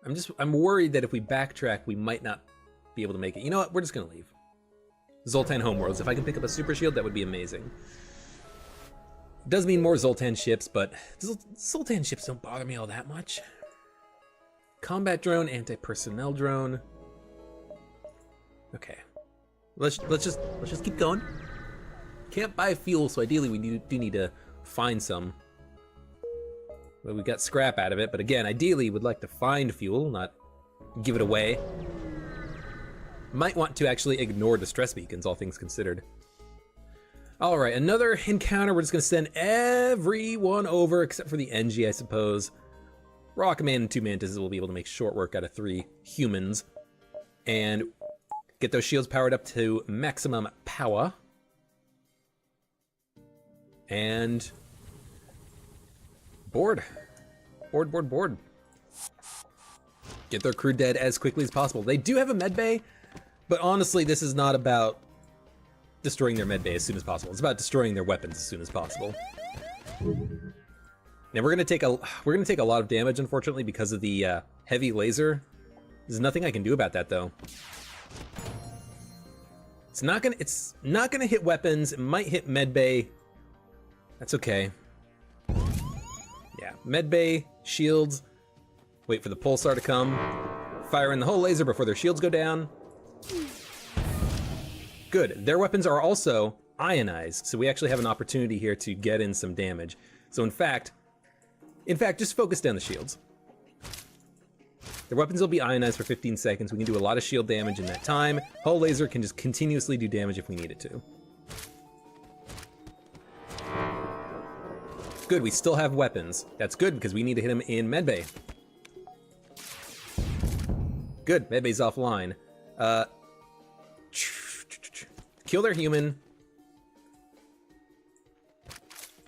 I'm worried that if we backtrack, we might not be able to make it. You know what? We're just gonna leave. Zoltan Homeworlds. If I can pick up a super shield, that would be amazing. It does mean more Zoltan ships, but Zoltan ships don't bother me all that much. Combat drone, anti-personnel drone. Okay, let's just keep going. Can't buy fuel, so ideally we do need to find some. Well, we got scrap out of it, but again, ideally would like to find fuel, not give it away. Might want to actually ignore distress beacons, all things considered. All right, another encounter. We're just gonna send everyone over except for the NG, I suppose. Rockman and 2 Mantises will be able to make short work out of 3 humans and get those shields powered up to maximum power. And board. Get their crew dead as quickly as possible. They do have a med bay, but honestly, this is not about destroying their med bay as soon as possible. It's about destroying their weapons as soon as possible. Now we're gonna take a lot of damage, unfortunately, because of the heavy laser. There's nothing I can do about that, though. It's not gonna hit weapons. It might hit med bay. That's okay. Yeah, med bay, shields. Wait for the pulsar to come. Fire in the whole laser before their shields go down. Good. Their weapons are also ionized, so we actually have an opportunity here to get in some damage. So in fact, just focus down the shields. Their weapons will be ionized for 15 seconds. We can do a lot of shield damage in that time. Hull laser can just continuously do damage if we need it to. Good, we still have weapons. That's good because we need to hit him in medbay. Good, medbay's offline. Kill their human.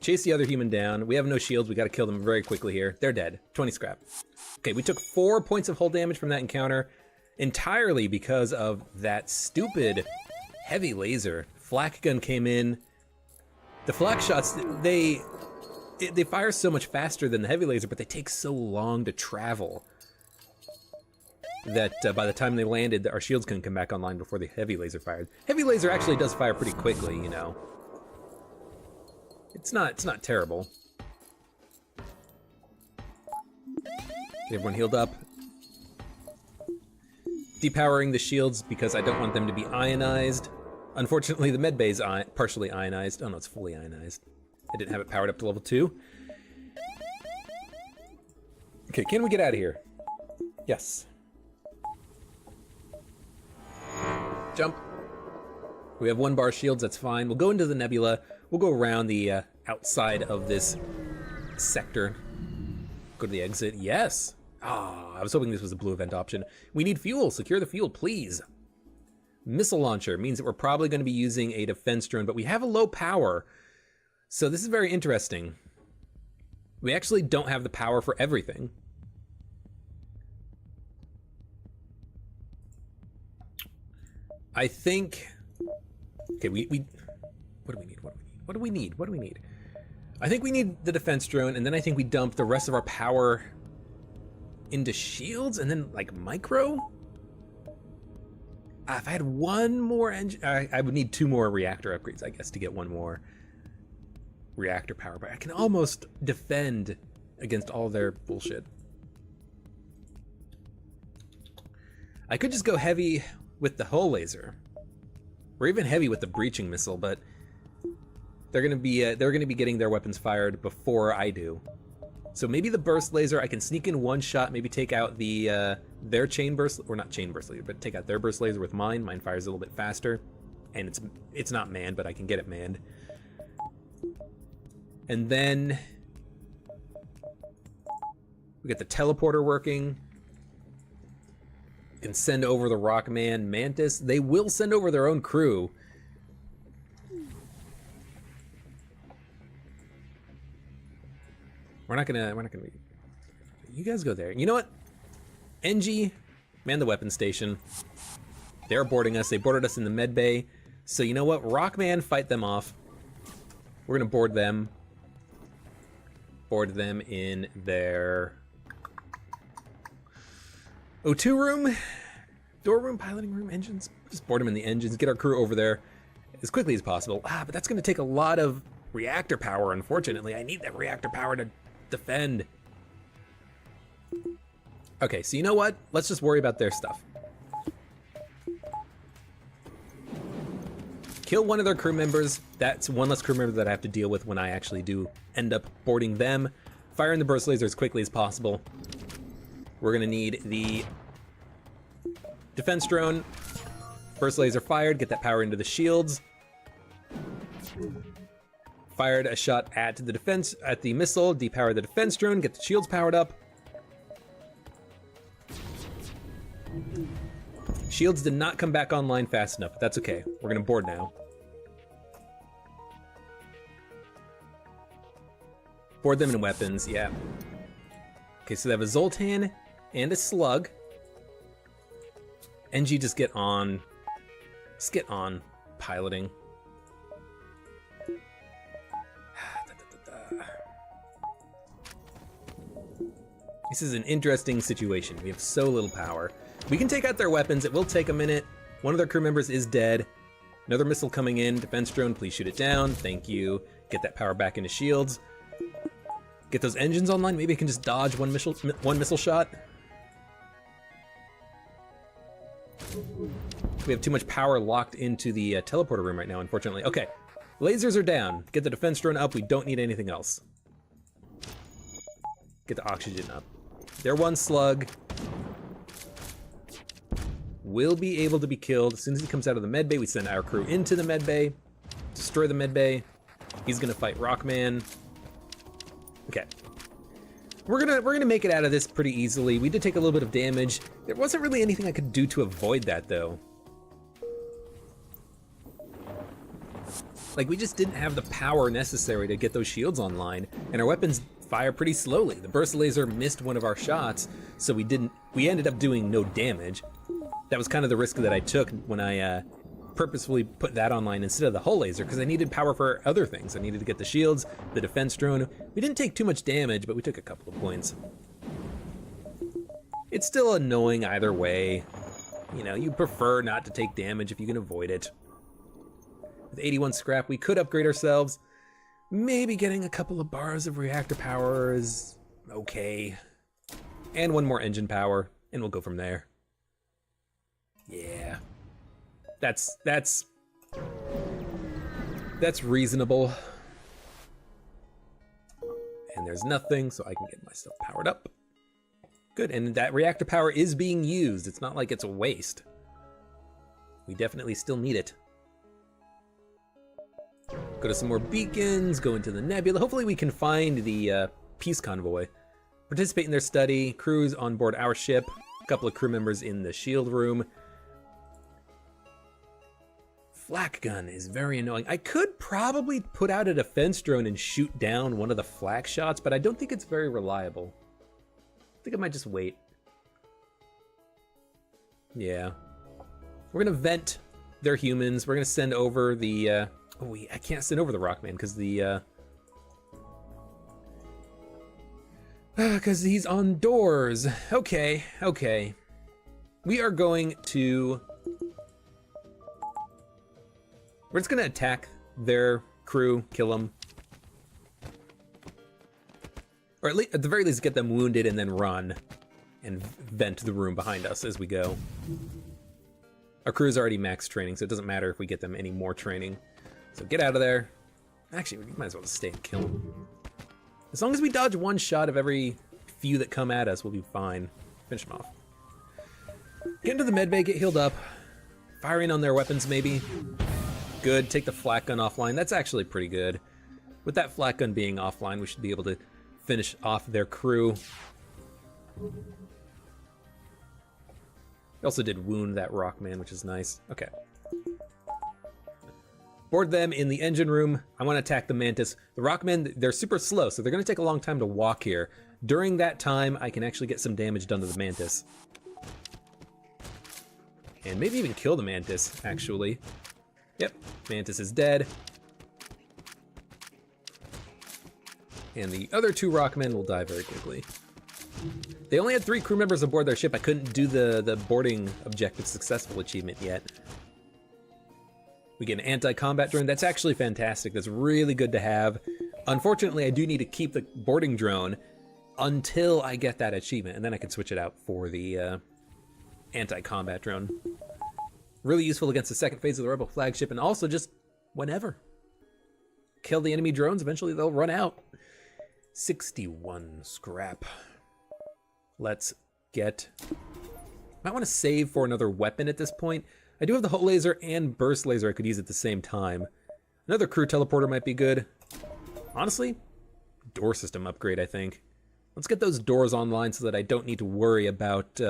Chase the other human down. We have no shields. We got to kill them very quickly here. They're dead. 20 scrap. Okay, we took 4 points of hull damage from that encounter entirely because of that stupid heavy laser. Flak gun came in. The flak shots, they fire so much faster than the heavy laser, but they take so long to travel that by the time they landed, our shields couldn't come back online before the heavy laser fired. Heavy laser actually does fire pretty quickly, you know. It's not terrible. Get everyone healed up. Depowering the shields because I don't want them to be ionized. Unfortunately, the med bay is partially ionized. Oh no, it's fully ionized. I didn't have it powered up to level 2. Okay, can we get out of here? Yes. Jump. We have 1 bar shields, that's fine. We'll go into the nebula. We'll go around the outside of this sector. Go to the exit. Yes. Ah, I was hoping this was a blue event option. We need fuel. Secure the fuel, please. Missile launcher means that we're probably going to be using a defense drone, but we have a low power. So this is very interesting. We actually don't have the power for everything. I think, okay, what do we need? What do we need? I think we need the defense drone, and then I think we dump the rest of our power into shields, and then like micro? If I had 1 more engine, I would need 2 more reactor upgrades, I guess, to get 1 more reactor power, but I can almost defend against all their bullshit. I could just go heavy with the hull laser, or even heavy with the breaching missile, but they're gonna be getting their weapons fired before I do. So maybe the burst laser, I can sneak in 1 shot, maybe take out the their chain burst, or not chain burst laser, but take out their burst laser with mine. Mine fires a little bit faster, and it's not manned, but I can get it manned. And then we get the teleporter working. Can send over the Rockman, Mantis. They will send over their own crew. We're not gonna be, you guys go there. You know what? NG, man the weapon station. They're boarding us. They boarded us in the med bay. So you know what? Rockman, fight them off. We're gonna board them. Board them in their O2 room, door room, piloting room, engines. Just board them in the engines, get our crew over there as quickly as possible. But that's gonna take a lot of reactor power, unfortunately. I need that reactor power to defend. Okay, so you know what? Let's just worry about their stuff. Kill one of their crew members. That's one less crew member that I have to deal with when I actually do end up boarding them. Fire in the burst laser as quickly as possible. We're gonna need the defense drone. Burst laser fired, get that power into the shields. Fired a shot at the missile, depower the defense drone, get the shields powered up. Shields did not come back online fast enough, but that's okay. We're gonna board now. Board them in weapons, yeah. Okay, so they have a Zoltan and a Slug. NG, just get on piloting. This is an interesting situation. We have so little power. We can take out their weapons. It will take a minute. One of their crew members is dead. Another missile coming in. Defense drone, please shoot it down. Thank you. Get that power back into shields. Get those engines online. Maybe I can just dodge one missile shot. We have too much power locked into the teleporter room right now, unfortunately. Okay, lasers are down. Get the defense drone up. We don't need anything else. Get the oxygen up. Their one Slug will be able to be killed. As soon as he comes out of the medbay, we send our crew into the medbay, destroy the medbay. He's gonna fight Rockman. Okay. We're gonna make it out of this pretty easily. We did take a little bit of damage. There wasn't really anything I could do to avoid that though. Like, we just didn't have the power necessary to get those shields online, and our weapons fire pretty slowly. The burst laser missed one of our shots, so we ended up doing no damage. That was kind of the risk that I took when I purposefully put that online instead of the hull laser, because I needed power for other things. I needed to get the shields, the defense drone. We didn't take too much damage, but we took a couple of points. It's still annoying either way. You know, you prefer not to take damage if you can avoid it. With 81 scrap, we could upgrade ourselves. Maybe getting a couple of bars of reactor power is okay. And one more engine power, and we'll go from there. Yeah. That's reasonable. And there's nothing, so I can get myself powered up. Good, and that reactor power is being used. It's not like it's a waste. We definitely still need it. Go to some more beacons, go into the nebula. Hopefully we can find the peace convoy. Participate in their study, crews on board our ship, a couple of crew members in the shield room. Flak gun is very annoying. I could probably put out a defense drone and shoot down one of the flak shots, but I don't think it's very reliable. I think I might just wait. Yeah. We're gonna vent their humans. We're gonna send over the, I can't send over the Rockman because because he's on doors. Okay, okay. We are going to, we're just gonna attack their crew, kill them. Or at the very least get them wounded and then run and vent the room behind us as we go. Our crew's already max training, so it doesn't matter if we get them any more training. So get out of there. Actually, we might as well just stay and kill them. As long as we dodge one shot of every few that come at us, we'll be fine. Finish them off. Get into the medbay, get healed up. Firing on their weapons, maybe. Good, take the flak gun offline. That's actually pretty good. With that flak gun being offline, we should be able to finish off their crew. We also did wound that Rockman, which is nice. Okay. Board them in the engine room. I want to attack the Mantis. The Rockmen, they're super slow, so they're going to take a long time to walk here. During that time, I can actually get some damage done to the Mantis. And maybe even kill the Mantis, actually. Yep, Mantis is dead. And the other two Rockmen will die very quickly. They only had 3 crew members aboard their ship. I couldn't do the boarding objective successful achievement yet. We get an anti-combat drone. That's actually fantastic. That's really good to have. Unfortunately, I do need to keep the boarding drone until I get that achievement, and then I can switch it out for the anti-combat drone. Really useful against the second phase of the Rebel flagship, and also just whenever. Kill the enemy drones, eventually they'll run out. 61 scrap. Let's get... Might want to save for another weapon at this point. I do have the hull laser and burst laser I could use at the same time. Another crew teleporter might be good. Honestly, door system upgrade, I think. Let's get those doors online so that I don't need to worry about...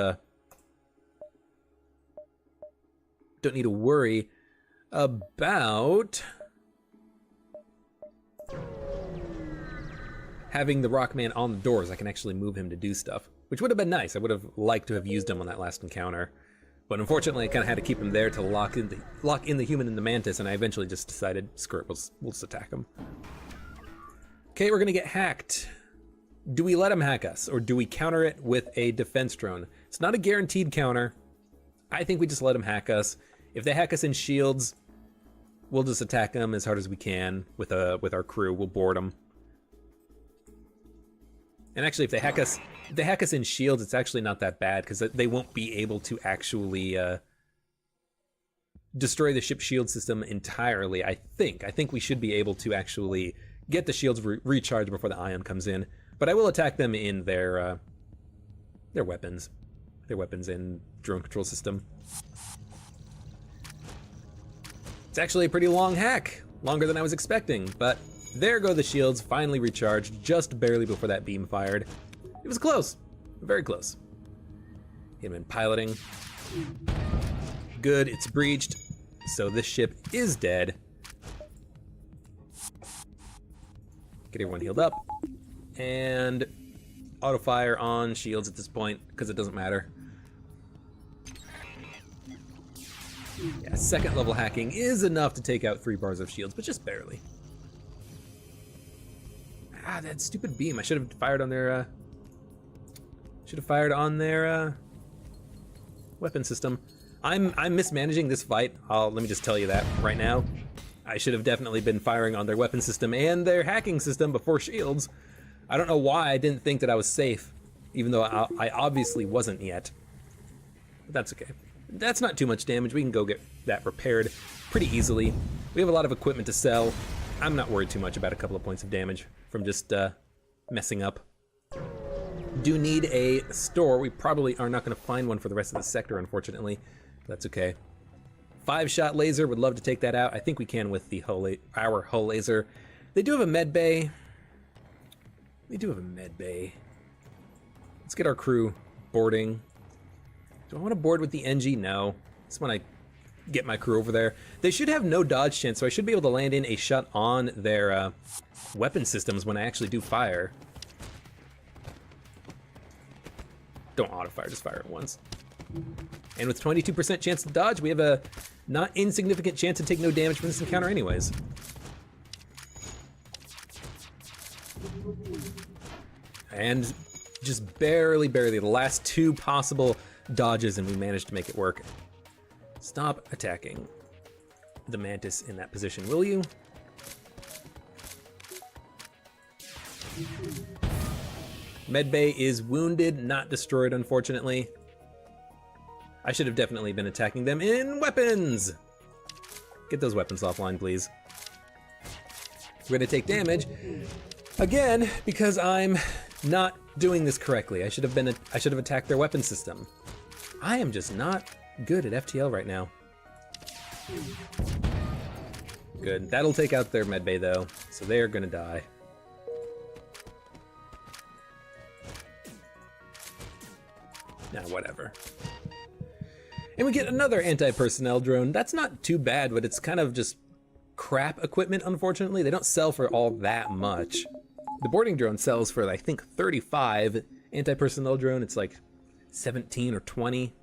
having the Rockman on the doors. I can actually move him to do stuff, which would have been nice. I would have liked to have used him on that last encounter, but unfortunately I kind of had to keep him there to lock in the human and the Mantis, and I eventually just decided, screw it, we'll just attack him. Okay, we're gonna get hacked. Do we let him hack us, or do we counter it with a defense drone? It's not a guaranteed counter. I think we just let him hack us. If they hack us in shields, we'll just attack them as hard as we can with our crew. We'll board them. And actually, if they hack us in shields, it's actually not that bad, because they won't be able to actually destroy the ship shield system entirely. I think we should be able to actually get the shields recharged before the ion comes in. But I will attack them in their weapons and drone control system. It's actually a pretty long hack, longer than I was expecting, but there go the shields, finally recharged, just barely before that beam fired. It was close, very close. Hit him in piloting. Good, it's breached, so this ship is dead. Get everyone healed up, and auto fire on shields at this point, because it doesn't matter. Yeah, second level hacking is enough to take out 3 bars of shields, but just barely. Ah, that stupid beam. I should have fired on their weapon system. I'm mismanaging this fight. Let me just tell you that right now. I should have definitely been firing on their weapon system and their hacking system before shields. I don't know why I didn't think that I was safe, even though I obviously wasn't yet. But that's okay. That's not too much damage. We can go get that repaired pretty easily. We have a lot of equipment to sell. I'm not worried too much about a couple of points of damage from just messing up. Do need a store. We probably are not going to find one for the rest of the sector, unfortunately. That's okay. 5-shot laser, would love to take that out. I think we can with the our hull laser. They do have a med bay. Let's get our crew boarding. Do I want to board with the NG? No. Just want to get my crew over there. They should have no dodge chance, so I should be able to land in a shot on their weapon systems when I actually do fire. Don't auto-fire, just fire it once. And with 22% chance to dodge, we have a not insignificant chance to take no damage from this encounter anyways. And just barely, the last 2 possible dodges, and we managed to make it work. Stop attacking the Mantis in that position, will you? Medbay is wounded, not destroyed, unfortunately. I should have definitely been attacking them in weapons! Get those weapons offline, please. We're gonna take damage again because I'm not doing this correctly. I should have attacked their weapon system. I am just not good at FTL right now. Good. That'll take out their medbay though, so they are gonna die. Nah, whatever. And we get another anti-personnel drone. That's not too bad, but it's kind of just crap equipment, unfortunately. They don't sell for all that much. The boarding drone sells for, I think, 35. Anti-personnel drone, it's like 17 or 20.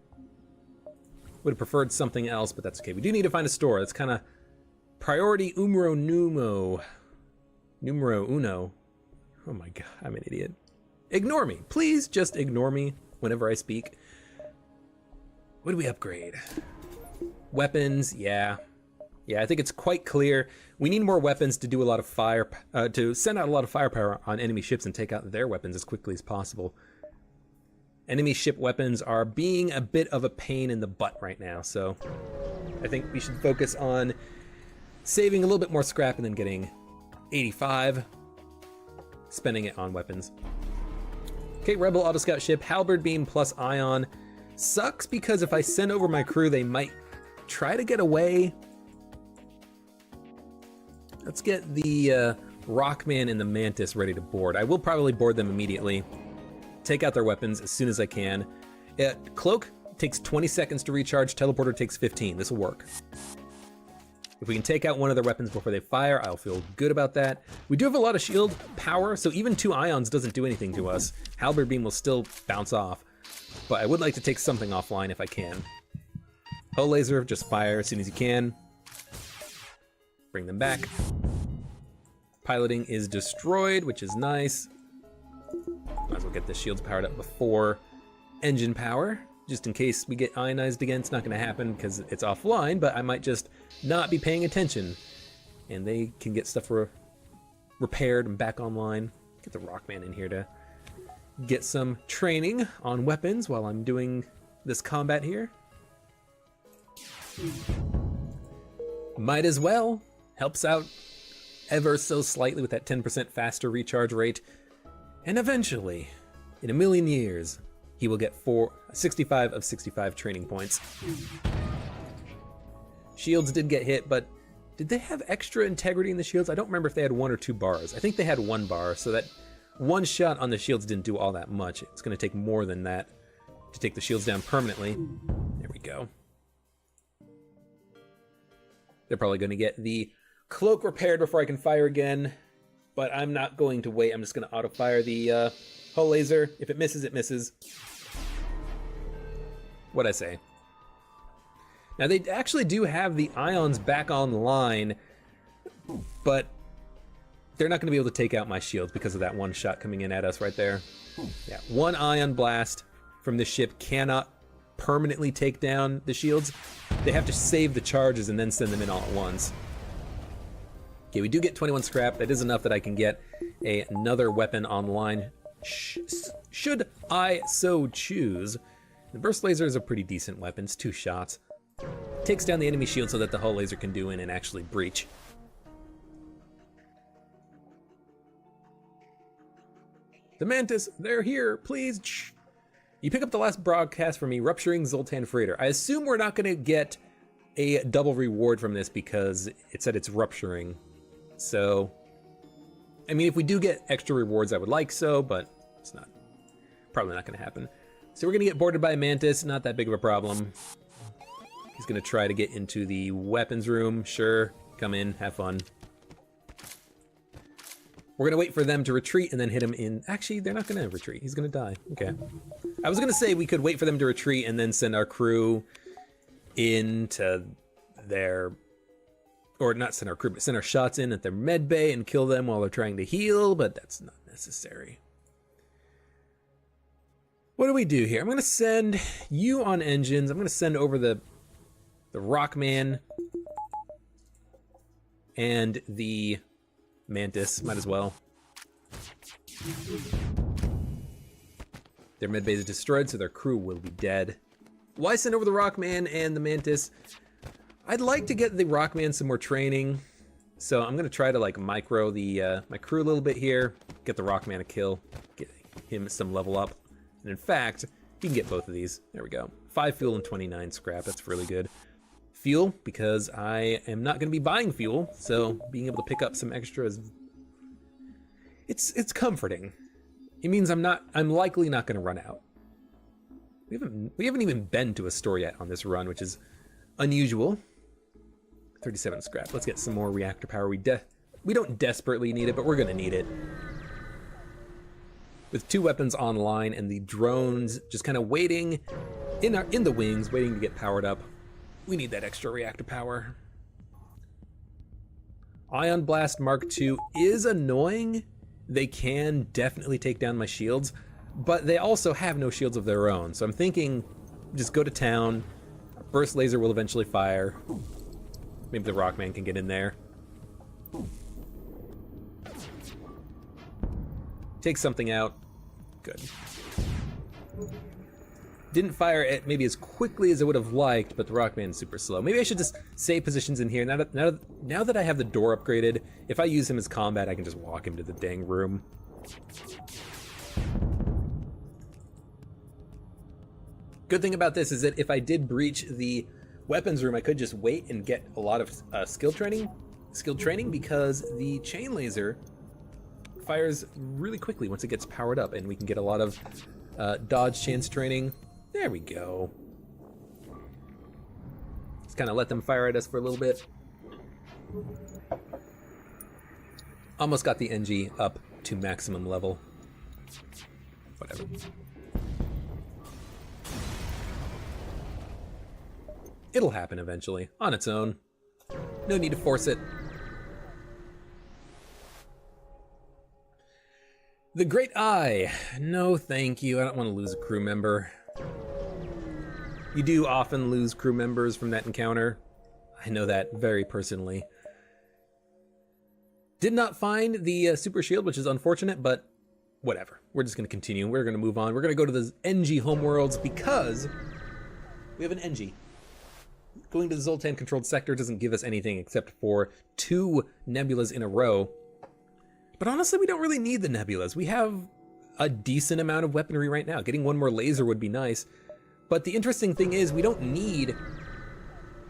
Would have preferred something else, but that's okay. We do need to find a store. That's kind of priority numero uno. Oh my god, I'm an idiot. Ignore me. Please just ignore me whenever I speak. What do we upgrade? Weapons, yeah. Yeah, I think it's quite clear. We need more weapons to do a lot of to send out a lot of firepower on enemy ships and take out their weapons as quickly as possible. Enemy ship weapons are being a bit of a pain in the butt right now, so I think we should focus on saving a little bit more scrap and then getting 85, spending it on weapons. Okay, Rebel Autoscout ship, Halberd Beam plus Ion. Sucks because if I send over my crew, they might try to get away. Let's get the Rockman and the Mantis ready to board. I will probably board them immediately. Take out their weapons as soon as I can. Cloak takes 20 seconds to recharge, Teleporter takes 15. This will work. If we can take out one of their weapons before they fire, I'll feel good about that. We do have a lot of shield power, so even 2 ions doesn't do anything to us. Halberd Beam will still bounce off, but I would like to take something offline if I can. Hull Laser, just fire as soon as you can. Bring them back. Piloting is destroyed, which is nice. Might as well get the shields powered up before engine power, just in case we get ionized again. It's not going to happen because it's offline, but I might just not be paying attention, and they can get stuff repaired and back online. Get the Rockman in here to get some training on weapons while I'm doing this combat here. Might as well. Helps out ever so slightly with that 10% faster recharge rate. And eventually, in a million years, he will get 65 of 65 training points. Shields did get hit, but did they have extra integrity in the shields? I don't remember if they had 1 or 2 bars. I think they had 1 bar, so that 1 shot on the shields didn't do all that much. It's going to take more than that to take the shields down permanently. There we go. They're probably going to get the cloak repaired before I can fire again, but I'm not going to wait. I'm just going to auto-fire the hull laser. If it misses, it misses. What'd I say? Now, they actually do have the ions back online, but they're not going to be able to take out my shields because of that 1 shot coming in at us right there. Yeah, 1 ion blast from the ship cannot permanently take down the shields. They have to save the charges and then send them in all at once. Okay, we do get 21 scrap. That is enough that I can get another weapon online, should I so choose. The burst laser is a pretty decent weapon. It's 2 shots. Takes down the enemy shield so that the hull laser can do in and actually breach. The Mantis, they're here, please. You pick up the last broadcast from me, Rupturing Zoltan Freighter. I assume we're not gonna get a double reward from this because it said it's rupturing. So, I mean, if we do get extra rewards, I would like so, but it's not, probably not gonna happen. So we're gonna get boarded by a Mantis, not that big of a problem. He's gonna try to get into the weapons room, sure, come in, have fun. We're gonna wait for them to retreat and then hit him in, actually, they're not gonna retreat, he's gonna die, okay. I was gonna say we could wait for them to retreat and then send our crew into their, or not send our crew, but send our shots in at their med bay and kill them while they're trying to heal, but that's not necessary. What do we do here? I'm gonna send you on engines. I'm gonna send over the Rockman and the Mantis, might as well. Their med base is destroyed, so their crew will be dead. Why send over the Rockman and the Mantis? I'd like to get the Rockman some more training, so I'm gonna try to like micro the my crew a little bit here, get the Rockman a kill, get him some level up. And in fact, he can get both of these. There we go. 5 fuel and 29 scrap, that's really good. Fuel, because I am not gonna be buying fuel, so being able to pick up some extras, it's comforting. It means I'm likely not gonna run out. We haven't even been to a store yet on this run, which is unusual. 37 scrap. Let's get some more reactor power. We don't desperately need it, but we're gonna need it. With 2 weapons online and the drones just kind of waiting in the wings, waiting to get powered up, we need that extra reactor power. Ion Blast Mark II is annoying. they can definitely take down my shields, but they also have no shields of their own. So I'm thinking, just go to town. Burst laser will eventually fire. Maybe the Rockman can get in there. Take something out. Good. Didn't fire it maybe as quickly as I would have liked, but the Rockman's super slow. Maybe I should just save positions in here. Now that I have the door upgraded, if I use him as combat, I can just walk him to the dang room. Good thing about this is that if I did breach the weapons room, I could just wait and get a lot of skill training because the chain laser fires really quickly once it gets powered up, and we can get a lot of dodge chance training. There we go. Just kind of let them fire at us for a little bit. Almost got the NG up to maximum level. Whatever. It'll happen eventually, on its own. No need to force it. The Great Eye. No, thank you. I don't want to lose a crew member. You do often lose crew members from that encounter. I know that very personally. Did not find the super shield, which is unfortunate, but whatever. We're just going to continue. We're going to move on. We're going to go to the NG homeworlds because we have an NG. Going to the Zoltan-controlled sector doesn't give us anything except for 2 nebulas in a row. But honestly, we don't really need the nebulas. We have a decent amount of weaponry right now. Getting one more laser would be nice. But the interesting thing is we don't need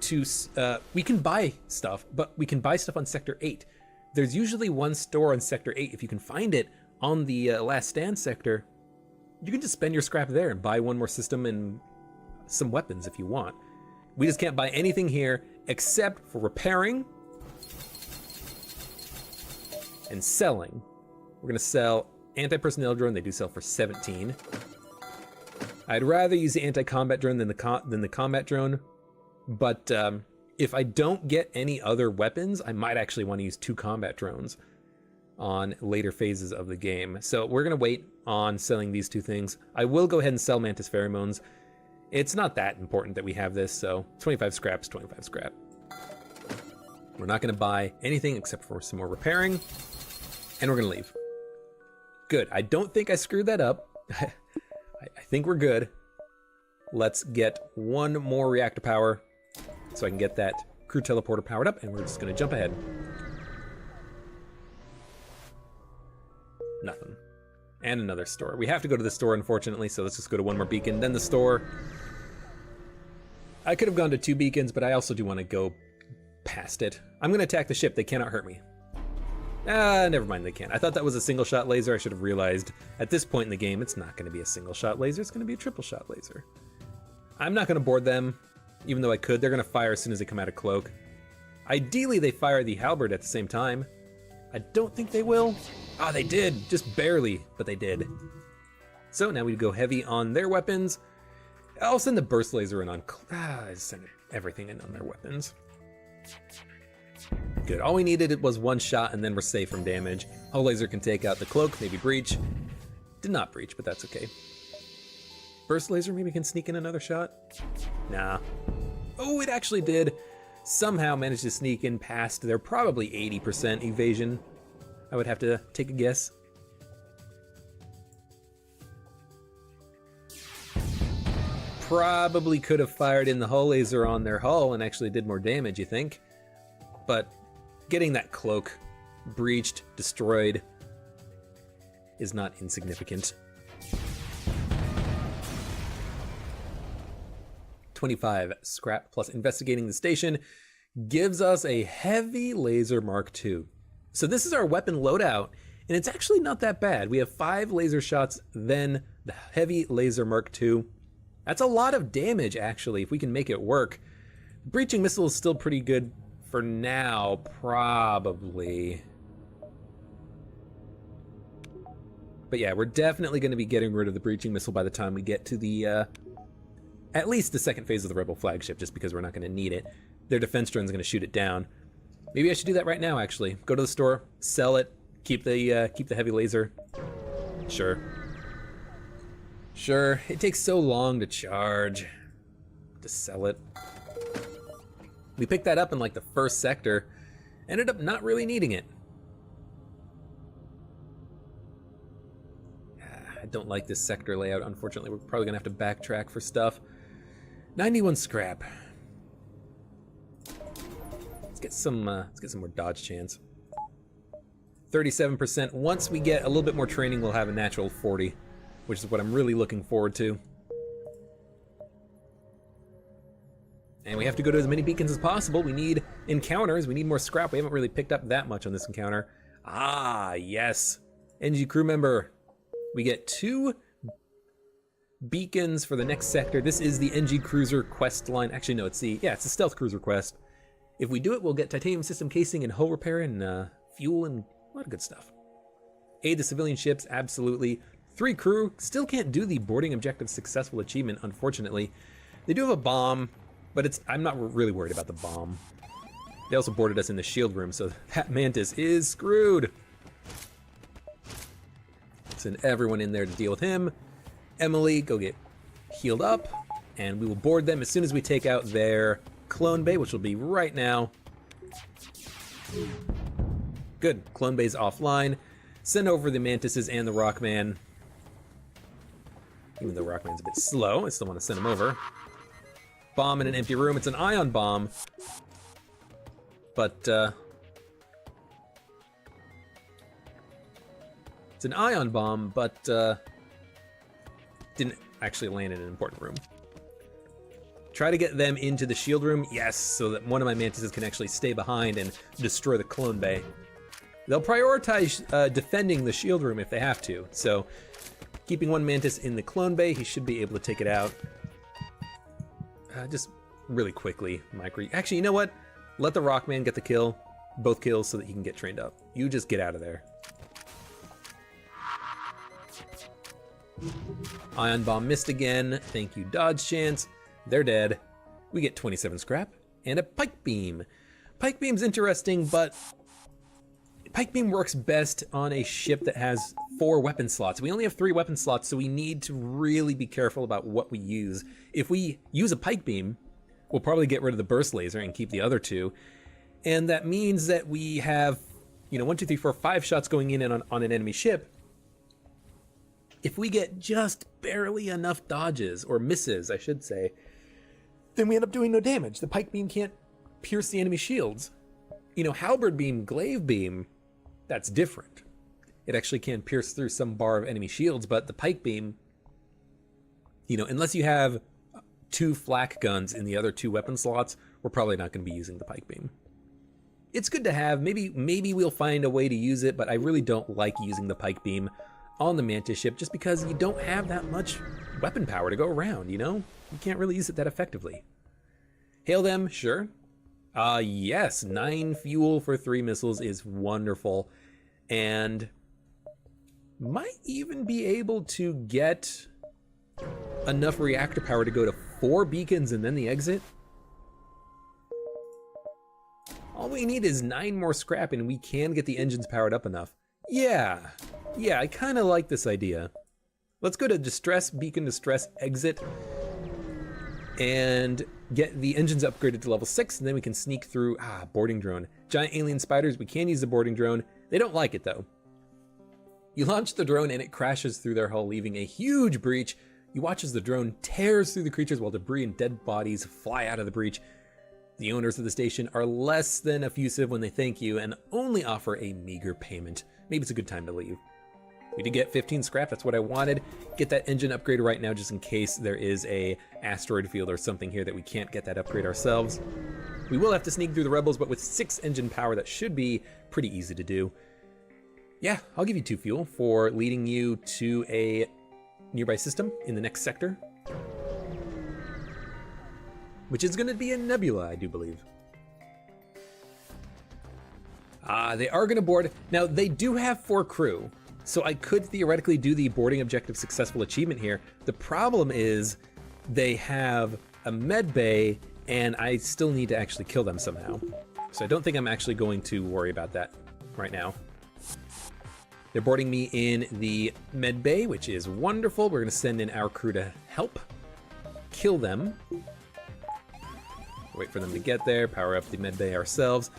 to... we can buy stuff, but we can buy stuff on Sector 8. There's usually one store on Sector 8. If you can find it on the Last Stand sector, you can just spend your scrap there and buy one more system and some weapons if you want. We just can't buy anything here except for repairing and selling. We're gonna sell anti-personnel drone. They do sell for 17. I'd rather use the anti-combat drone than the combat drone, but if I don't get any other weapons, I might actually want to use 2 combat drones on later phases of the game. So we're gonna wait on selling these 2 things. I will go ahead and sell Mantis pheromones. It's not that important that we have this, so 25 scraps, 25 scrap. We're not gonna buy anything except for some more repairing, and we're gonna leave. Good, I don't think I screwed that up. I think we're good. Let's get one more reactor power so I can get that crew teleporter powered up, and we're just gonna jump ahead. Nothing. And another store. We have to go to the store, unfortunately, so let's just go to one more beacon, then the store. I could have gone to 2 beacons, but I also do want to go past it. I'm gonna attack the ship. They cannot hurt me. Never mind, they can't. I thought that was a single shot laser. I should have realized at this point in the game, it's not gonna be a single shot laser, it's gonna be a triple shot laser. I'm not gonna board them, even though I could. They're gonna fire as soon as they come out of cloak. Ideally, they fire the halberd at the same time. I don't think they will. Ah, they did, just barely, but they did. So now we go heavy on their weapons. I'll send the burst laser in on, I send everything in on their weapons. Good, all we needed was 1 shot and then we're safe from damage. Hull laser can take out the cloak, maybe breach. Did not breach, but that's okay. Burst laser maybe can sneak in another shot? Nah. Oh, it actually did. Somehow managed to sneak in past their probably 80% evasion. I would have to take a guess. Probably could have fired in the hull laser on their hull and actually did more damage, you think? But getting that cloak breached, destroyed, is not insignificant. 25 scrap plus investigating the station gives us a heavy laser Mark II. So this is our weapon loadout, and it's actually not that bad. We have 5 laser shots, then the heavy laser Mark II. That's a lot of damage, actually, if we can make it work. Breaching missile is still pretty good for now, probably. But yeah, we're definitely going to be getting rid of the breaching missile by the time we get to the, at least the second phase of the Rebel flagship, just because we're not going to need it. Their defense drone's going to shoot it down. Maybe I should do that right now, actually. Go to the store, sell it, Keep the heavy laser. Sure. Sure. It takes so long to charge. To sell it. We picked that up in like the first sector. Ended up not really needing it. I don't like this sector layout, unfortunately. We're probably gonna have to backtrack for stuff. 91 scrap. Let's get some more dodge chance. 37%. Once we get a little bit more training, we'll have a natural 40, which is what I'm really looking forward to. And we have to go to as many beacons as possible. We need encounters. We need more scrap. We haven't really picked up that much on this encounter. Ah, yes. NG crew member. We get 2 beacons for the next sector. This is the NG cruiser quest line. Actually, no, it's a stealth cruiser quest. If we do it, we'll get titanium system casing and hull repair and fuel and a lot of good stuff. Aid the civilian ships, absolutely. 3 crew. Still can't do the boarding objective successful achievement, unfortunately. They do have a bomb. But I'm not really worried about the bomb. They also boarded us in the shield room, so that Mantis is screwed. Send everyone in there to deal with him. Emily, go get healed up, and we will board them as soon as we take out their clone bay, which will be right now. Good, clone bay's offline. Send over the Mantises and the Rockman. Even though Rockman's a bit slow, I still want to send him over. Bomb in an empty room. It's an ion bomb, but didn't actually land in an important room. Try to get them into the shield room, yes, so that one of my Mantises can actually stay behind and destroy the clone bay. They'll prioritize defending the shield room if they have to, so keeping one Mantis in the clone bay, he should be able to take it out. Just really quickly, actually, you know what? Let the Rockman get the kill, both kills, so that he can get trained up. You just get out of there. Ion bomb missed again. Thank you, dodge chance. They're dead. We get 27 scrap and a pike beam. Pike beam's interesting, but pike beam works best on a ship that has 4 weapon slots. We only have 3 weapon slots, so we need to really be careful about what we use. If we use a pike beam, we'll probably get rid of the burst laser and keep the other 2. And that means that we have, 1, 2, 3, 4, 5 shots going in on an enemy ship. If we get just barely enough dodges, or misses, I should say, then we end up doing no damage. The pike beam can't pierce the enemy shields. Halberd beam, glaive beam, that's different. It actually can pierce through some bar of enemy shields, but the pike beam, unless you have 2 flak guns in the other 2 weapon slots, we're probably not going to be using the pike beam. It's good to have. Maybe we'll find a way to use it, but I really don't like using the pike beam on the Mantis ship just because you don't have that much weapon power to go around, You can't really use it that effectively. Hail them, sure. Yes, 9 fuel for 3 missiles is wonderful. And might even be able to get enough reactor power to go to 4 beacons and then the exit. All we need is 9 more scrap and we can get the engines powered up enough. Yeah, I kind of like this idea. Let's go to distress, beacon distress, exit, and get the engines upgraded to level 6, and then we can sneak through, boarding drone. Giant alien spiders, we can use the boarding drone. They don't like it though. You launch the drone and it crashes through their hull, leaving a huge breach. You watch as the drone tears through the creatures while debris and dead bodies fly out of the breach. The owners of the station are less than effusive when they thank you and only offer a meager payment. Maybe it's a good time to leave. We did get 15 scrap, that's what I wanted. Get that engine upgrade right now just in case there is a asteroid field or something here that we can't get that upgrade ourselves. We will have to sneak through the rebels, but with 6 engine power, that should be pretty easy to do. Yeah, I'll give you 2 fuel for leading you to a nearby system in the next sector, which is going to be a nebula, I do believe. They are going to board. Now, they do have 4 crew, so I could theoretically do the boarding objective successful achievement here. The problem is they have a med bay, and I still need to actually kill them somehow. So I don't think I'm actually going to worry about that right now. They're boarding me in the med bay, which is wonderful. We're gonna send in our crew to help kill them. Wait for them to get there, power up the med bay ourselves.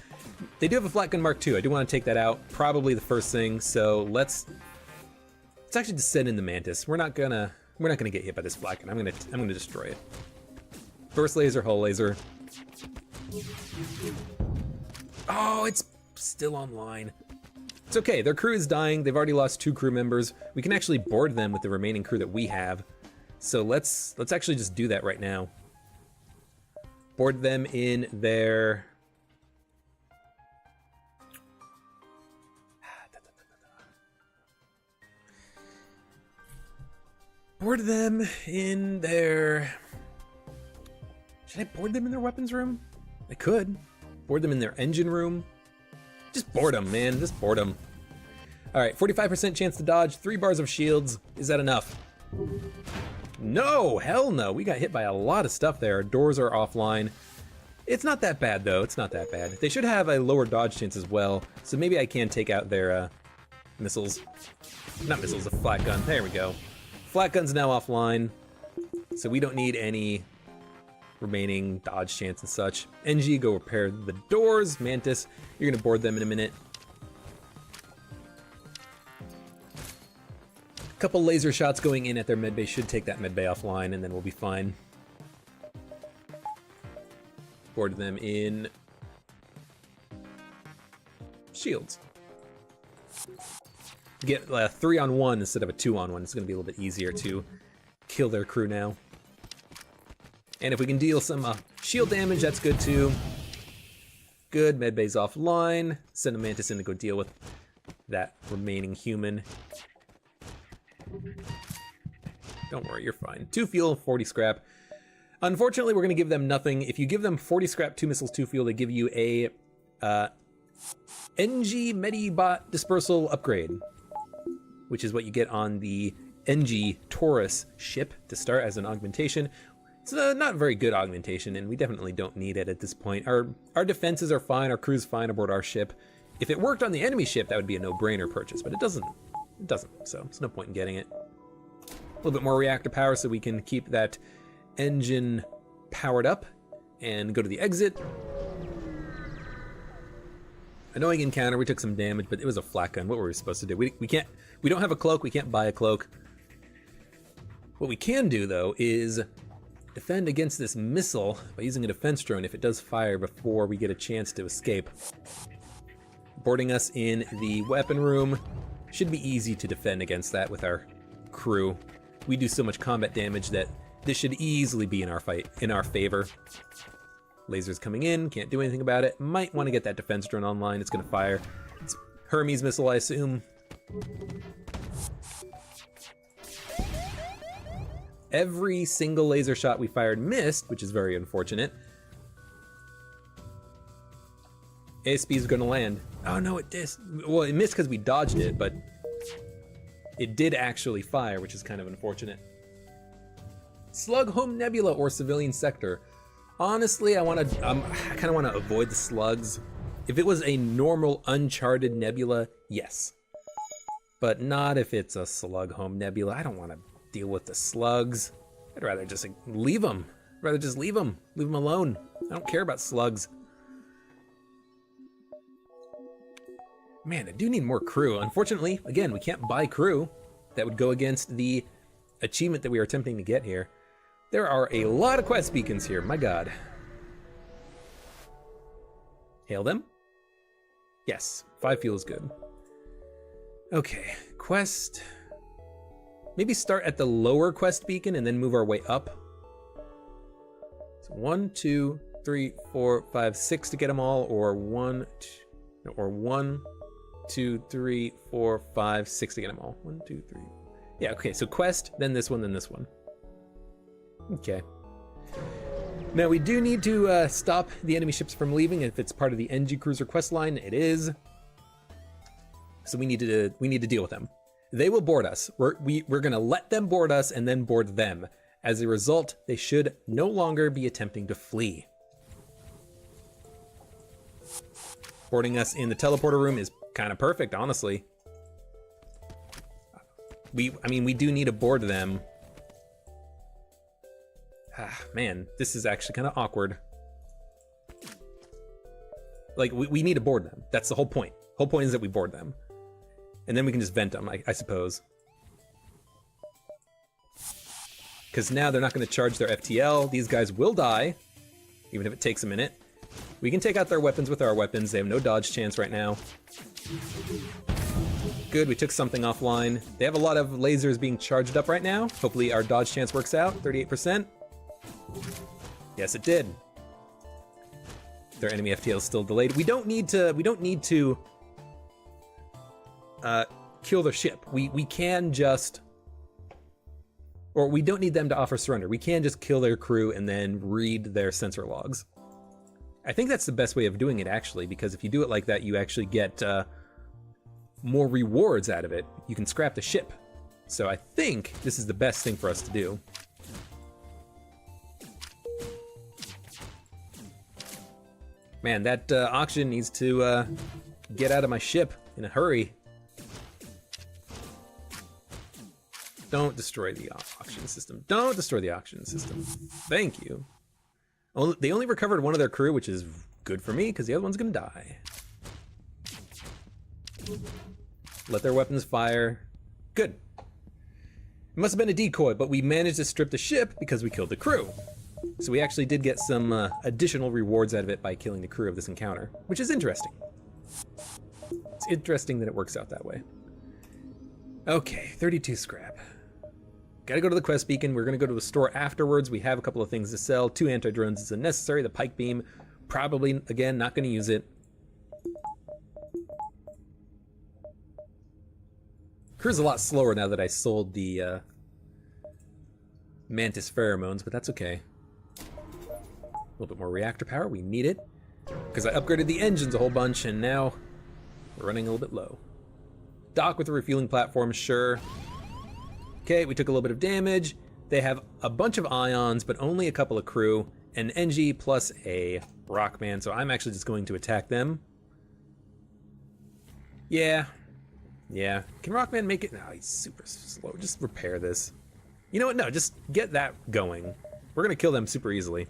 They do have a flat gun Mark II. I do want to take that out, probably the first thing. So let's actually just send in the Mantis. We're not gonna get hit by this flat gun. I'm gonna destroy it. First laser, hull laser. Oh, it's still online. It's okay, their crew is dying. They've already lost 2 crew members. We can actually board them with the remaining crew that we have. So let's actually just do that right now. Board them in their... Board them in their... Should I board them in their weapons room? I could. Board them in their engine room. Just board them, man. Just board them. All right, 45% chance to dodge, 3 bars of shields. Is that enough? No, hell no. We got hit by a lot of stuff there. Our doors are offline. It's not that bad, though. It's not that bad. They should have a lower dodge chance as well, so maybe I can take out their missiles. Not missiles, a flat gun. There we go. Flat gun's now offline, so we don't need any remaining dodge chance and such. NG, go repair the doors. Mantis, you're gonna board them in a minute. A couple laser shots going in at their medbay should take that medbay offline, and then we'll be fine. Board them in shields. Get 3-on-1 instead of a 2-on-1. It's gonna be a little bit easier to kill their crew now. And if we can deal some shield damage, that's good too. Good, medbay's offline. Send a Mantis in to go deal with that remaining human. Don't worry, you're fine. 2 fuel, 40 scrap. Unfortunately, we're gonna give them nothing. If you give them 40 scrap, 2 missiles, 2 fuel, they give you a NG Medibot dispersal upgrade, which is what you get on the NG Taurus ship to start as an augmentation. It's a not very good augmentation, and we definitely don't need it at this point. Our defenses are fine, our crew's fine aboard our ship. If it worked on the enemy ship, that would be a no-brainer purchase, but it doesn't. It doesn't, so there's no point in getting it. A little bit more reactor power so we can keep that engine powered up and go to the exit. Annoying encounter, we took some damage, but it was a flat gun. What were we supposed to do? We don't have a cloak, we can't buy a cloak. What we can do, though, is defend against this missile by using a defense drone if it does fire before we get a chance to escape. Boarding us in the weapon room. Should be easy to defend against that with our crew. We do so much combat damage that this should easily be in our favor. Lasers coming in, can't do anything about it. Might want to get that defense drone online, it's gonna fire. It's Hermes missile, I assume. Every single laser shot we fired missed, which is very unfortunate. ASP is gonna land. Oh no, it did. Well, it missed because we dodged it, but it did actually fire, which is kind of unfortunate. Slug home nebula or civilian sector. Honestly, I kind of want to avoid the slugs. If it was a normal uncharted nebula, yes. But not if it's a slug home nebula. I don't want to deal with the slugs. I'd rather just leave them. I'd rather just leave them. Leave them alone. I don't care about slugs. Man, I do need more crew. Unfortunately, again, we can't buy crew. That would go against the achievement that we are attempting to get here. There are a lot of quest beacons here, my god. Hail them? Yes, 5 fuel is good. Okay, quest. Maybe start at the lower quest beacon and then move our way up. So 1, 2, 3, 4, 5, 6 to get them all, or 1, 2, 3, 4, 5, 6 to get them all. 1, 2, 3. Yeah, okay, so quest, then this one, then this one. Okay. Now we do need to stop the enemy ships from leaving. If it's part of the NG Cruiser quest line, it is. So we need to deal with them. They will board us. We're gonna let them board us and then board them. As a result, they should no longer be attempting to flee. Boarding us in the teleporter room is kind of perfect, honestly. I mean, we do need to board them. Ah, man, this is actually kind of awkward. Like, we need to board them. That's the whole point. Whole point is that we board them. And then we can just vent them, I suppose. Because now they're not going to charge their FTL. These guys will die, even if it takes a minute. We can take out their weapons with our weapons. They have no dodge chance right now. Good, we took something offline. They have a lot of lasers being charged up right now. Hopefully our dodge chance works out, 38%. Yes, it did. Their enemy FTL is still delayed. We don't need to kill their ship. We can just, or we don't need them to offer surrender. We can just kill their crew and then read their sensor logs. I think that's the best way of doing it, actually, because if you do it like that, you actually get more rewards out of it. You can scrap the ship. So I think this is the best thing for us to do. Man, that oxygen needs to get out of my ship in a hurry. Don't destroy the oxygen system. Don't destroy the oxygen system. Thank you. They only recovered one of their crew, which is good for me, because the other one's gonna die. Let their weapons fire. Good. It must have been a decoy, but we managed to strip the ship because we killed the crew. So we actually did get some additional rewards out of it by killing the crew of this encounter, which is interesting. It's interesting that it works out that way. Okay, 32 scrap. Gotta go to the quest beacon. We're gonna go to the store afterwards. We have a couple of things to sell. 2 anti-drones is unnecessary. The pike beam, probably, again, not gonna use it. Crew's a lot slower now that I sold the Mantis pheromones, but that's okay. A little bit more reactor power, we need it. Because I upgraded the engines a whole bunch, and now we're running a little bit low. Dock with a refueling platform, sure. Okay, we took a little bit of damage. They have a bunch of ions, but only a couple of crew. An NG plus a Rockman, so I'm actually just going to attack them. Yeah. Yeah. Can Rockman make it? No, he's super slow. Just repair this. You know what? No, just get that going. We're gonna kill them super easily.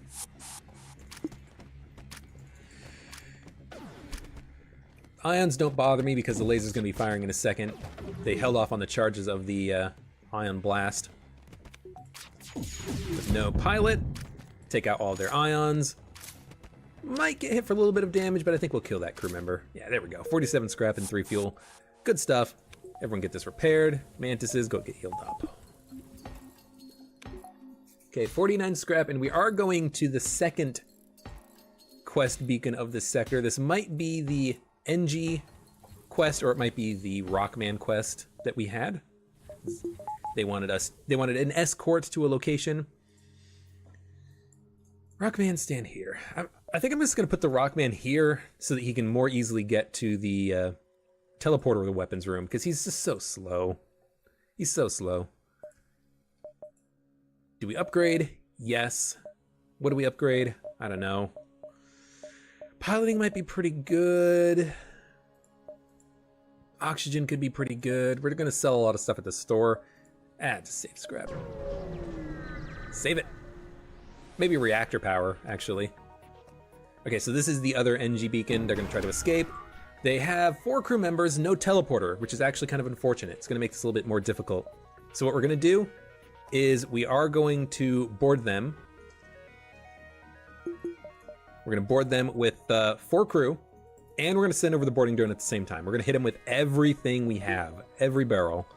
Ions don't bother me because the laser's gonna be firing in a second. They held off on the charges of the ion blast. With no pilot, take out all their ions. Might get hit for a little bit of damage, but I think we'll kill that crew member. Yeah, there we go. 47 scrap and 3 fuel. Good stuff. Everyone get this repaired. Mantises, go get healed up. Okay, 49 scrap, and we are going to the second quest beacon of this sector. This might be the NG quest, or it might be the Rockman quest that we had. They wanted an escort to a location. Rockman, stand here. I think I'm just gonna put the Rockman here so that he can more easily get to the teleporter or the weapons room, because he's just so slow. He's so slow. Do we upgrade? Yes. What do we upgrade? I don't know. Piloting might be pretty good. Oxygen could be pretty good. We're gonna sell a lot of stuff at the store. Just save scrap. Save it. Maybe reactor power, actually. Okay, so this is the other NG beacon. They're gonna try to escape. They have 4 crew members, no teleporter, which is actually kind of unfortunate. It's gonna make this a little bit more difficult. So what we're gonna do is we are going to board them. We're gonna board them with 4 crew, and we're gonna send over the boarding drone at the same time. We're gonna hit them with everything we have, every barrel.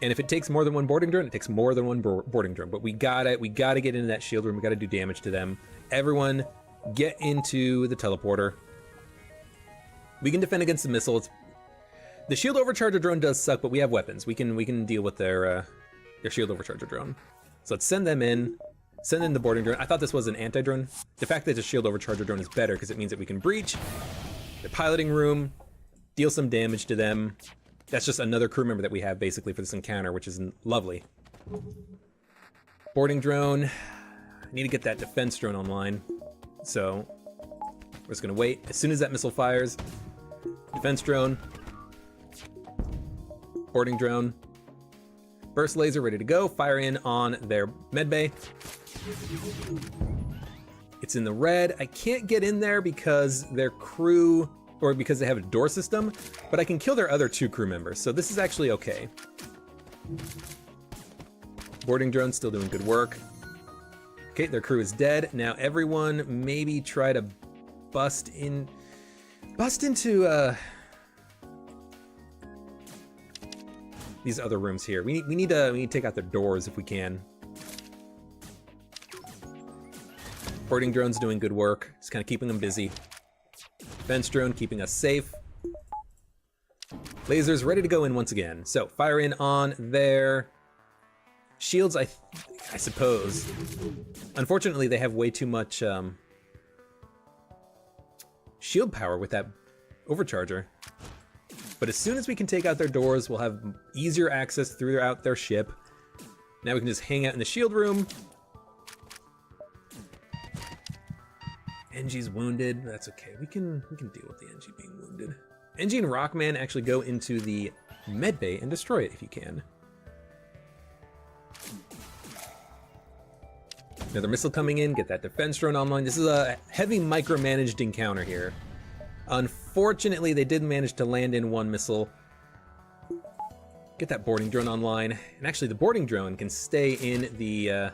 And if it takes more than one boarding drone, it takes more than one boarding drone. But we gotta get into that shield room. We gotta do damage to them. Everyone, get into the teleporter. We can defend against the missiles. The shield overcharger drone does suck, but we have weapons. We can deal with their shield overcharger drone. So let's send them in. Send in the boarding drone. I thought this was an anti-drone. The fact that it's a shield overcharger drone is better because it means that we can breach the piloting room, deal some damage to them. That's just another crew member that we have basically for this encounter, which is lovely. Boarding drone. I need to get that defense drone online. So we're just gonna wait. As soon as that missile fires, defense drone. Boarding drone. Burst laser ready to go. Fire in on their medbay. It's in the red. I can't get in there because their crew, or because they have a door system, but I can kill their other 2 crew members, so this is actually okay. Boarding drone still doing good work. Okay, their crew is dead. Now everyone maybe try to bust into these other rooms here. We need to take out their doors if we can. Boarding drone's doing good work. Just kind of keeping them busy. Defense drone keeping us safe. Lasers ready to go in once again. So fire in on their shields, I suppose. Unfortunately, they have way too much shield power with that overcharger. But as soon as we can take out their doors, we'll have easier access throughout their ship. Now we can just hang out in the shield room. NG's wounded. That's okay. We can deal with the NG being wounded. NG and Rockman actually go into the medbay and destroy it if you can. Another missile coming in. Get that defense drone online. This is a heavy micromanaged encounter here. Unfortunately, they did manage to land in 1 missile. Get that boarding drone online. And actually, the boarding drone can stay in the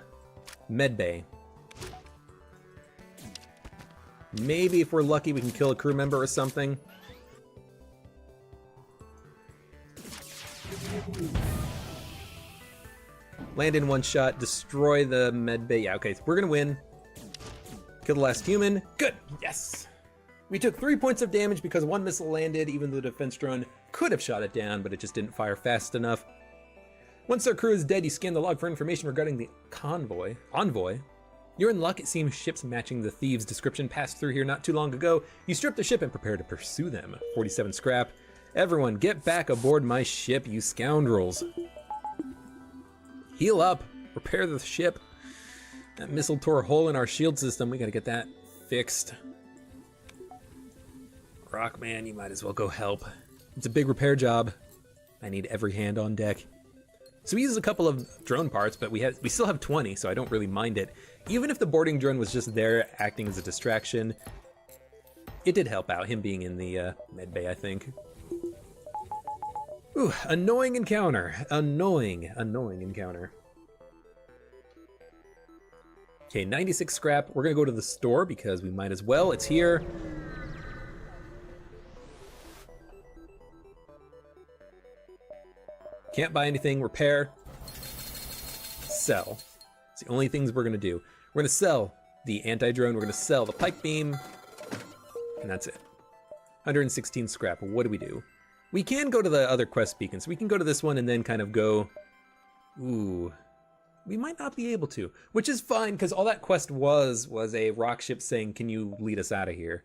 medbay. Maybe if we're lucky, we can kill a crew member or something. Land in 1 shot, destroy the medbay. Yeah, okay, we're gonna win. Kill the last human. Good, yes! We took 3 points of damage because 1 missile landed, even though the defense drone could have shot it down, but it just didn't fire fast enough. Once our crew is dead, you scan the log for information regarding the envoy. You're in luck. It seems ships matching the thieves' description passed through here not too long ago. You strip the ship and prepare to pursue them. 47 scrap. Everyone, get back aboard my ship, you scoundrels. Heal up. Repair the ship. That missile tore a hole in our shield system. We gotta get that fixed. Rockman, you might as well go help. It's a big repair job. I need every hand on deck. So we used a couple of drone parts, but we still have 20, so I don't really mind it. Even if the boarding drone was just there acting as a distraction, it did help out, him being in the medbay, I think. Ooh, annoying encounter. Annoying encounter. Okay, 96 scrap. We're gonna go to the store because we might as well. It's here. Can't buy anything, repair, sell. It's the only things we're gonna do. We're gonna sell the anti-drone, we're gonna sell the pike beam, and that's it. 116 scrap, what do we do? We can go to the other quest beacons. We can go to this one and then kind of go, ooh, we might not be able to, which is fine because all that quest was a rock ship saying, can you lead us out of here?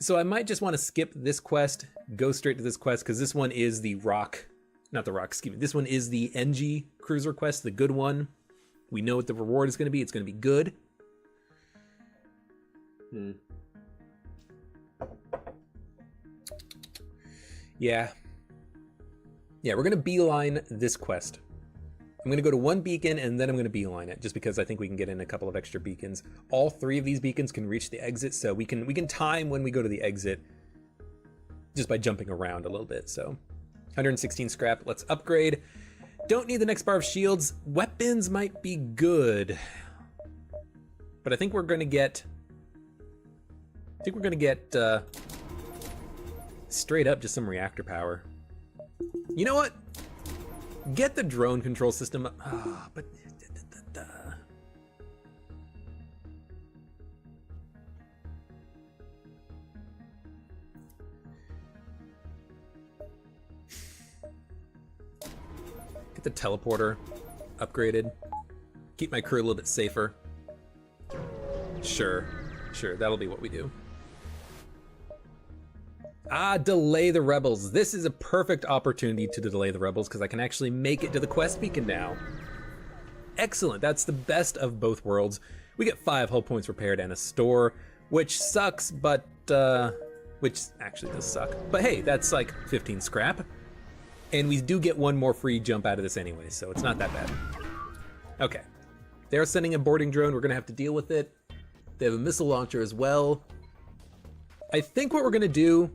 So I might just want to skip this quest, go straight to this quest, because this one is the this one is the NG cruiser quest, the good one. We know what the reward is going to be. It's going to be good. Yeah, we're going to beeline this quest. I'm going to go to 1 beacon and then I'm going to beeline it just because I think we can get in a couple of extra beacons. All 3 of these beacons can reach the exit, so we can time when we go to the exit just by jumping around a little bit. So 116 scrap, let's upgrade. Don't need the next bar of shields. Weapons might be good, but I think we're going to get straight up just some reactor power. You know what? Get the drone control system up. But get the teleporter upgraded. Keep my crew a little bit safer. Sure, that'll be what we do. Delay the rebels. This is a perfect opportunity to delay the rebels because I can actually make it to the quest beacon now. Excellent, that's the best of both worlds. We get 5 hull points repaired and a store, which sucks, but which actually does suck. But hey, that's like 15 scrap. And we do get one more free jump out of this anyway, so it's not that bad. Okay. They're sending a boarding drone. We're going to have to deal with it. They have a missile launcher as well. I think what we're going to do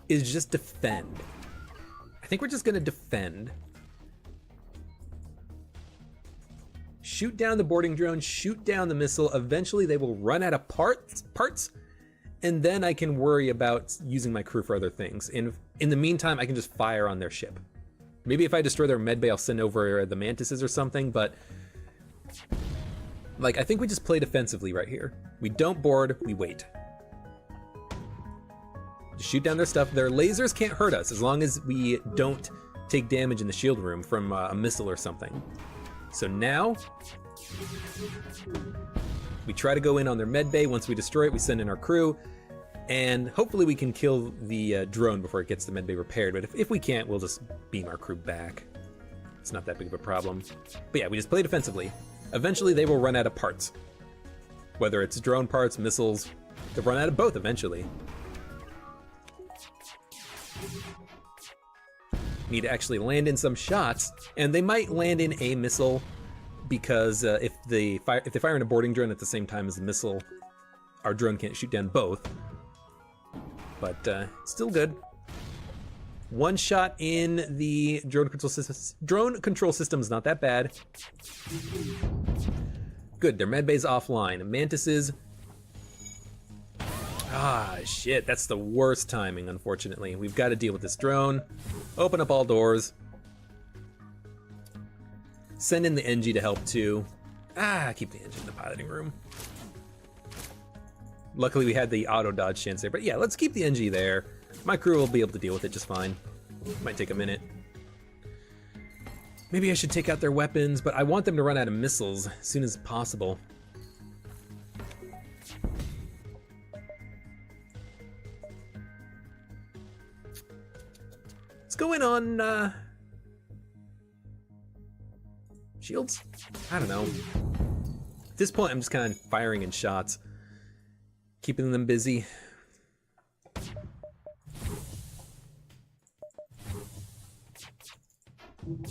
is just defend. I think we're just going to defend. Shoot down the boarding drone, shoot down the missile. Eventually they will run out of parts, and then I can worry about using my crew for other things. In the meantime, I can just fire on their ship. Maybe if I destroy their medbay, I'll send over the Mantises or something, but like, I think we just play defensively right here. We don't board, we wait. Just shoot down their stuff. Their lasers can't hurt us as long as we don't take damage in the shield room from a missile or something. So now, we try to go in on their medbay. Once we destroy it, we send in our crew, and hopefully we can kill the drone before it gets the medbay repaired. But if we can't, we'll just beam our crew back. It's not that big of a problem. But yeah, we just play defensively. Eventually they will run out of parts. Whether it's drone parts, missiles, they'll run out of both eventually. Need to actually land in some shots, and they might land in a missile because if they fire in a boarding drone at the same time as the missile, our drone can't shoot down both. But still good. One shot in the drone control system is not that bad. Good, their medbay's offline. Mantises. Ah, shit, that's the worst timing, unfortunately. We've got to deal with this drone. Open up all doors. Send in the NG to help too. Keep the engine in the piloting room. Luckily we had the auto dodge chance there, but yeah, let's keep the NG there. My crew will be able to deal with it just fine. Might take a minute. Maybe I should take out their weapons, but I want them to run out of missiles as soon as possible. Let's go in on shields? I don't know. At this point, I'm just kind of firing in shots, keeping them busy.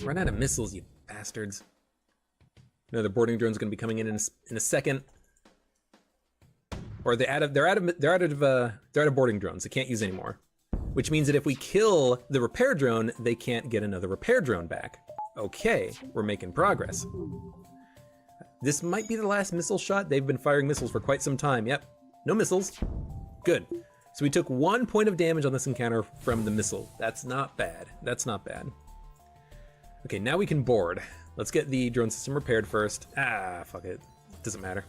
Run out of missiles, you bastards. Another boarding drone's going to be coming in a second. Or they're out of boarding drones. They can't use anymore. Which means that if we kill the repair drone, they can't get another repair drone back. Okay, we're making progress. This might be the last missile shot. They've been firing missiles for quite some time. Yep, no missiles. Good. So we took 1 point of damage on this encounter from the missile. That's not bad. That's not bad. Okay, now we can board. Let's get the drone system repaired first. Fuck it. Doesn't matter.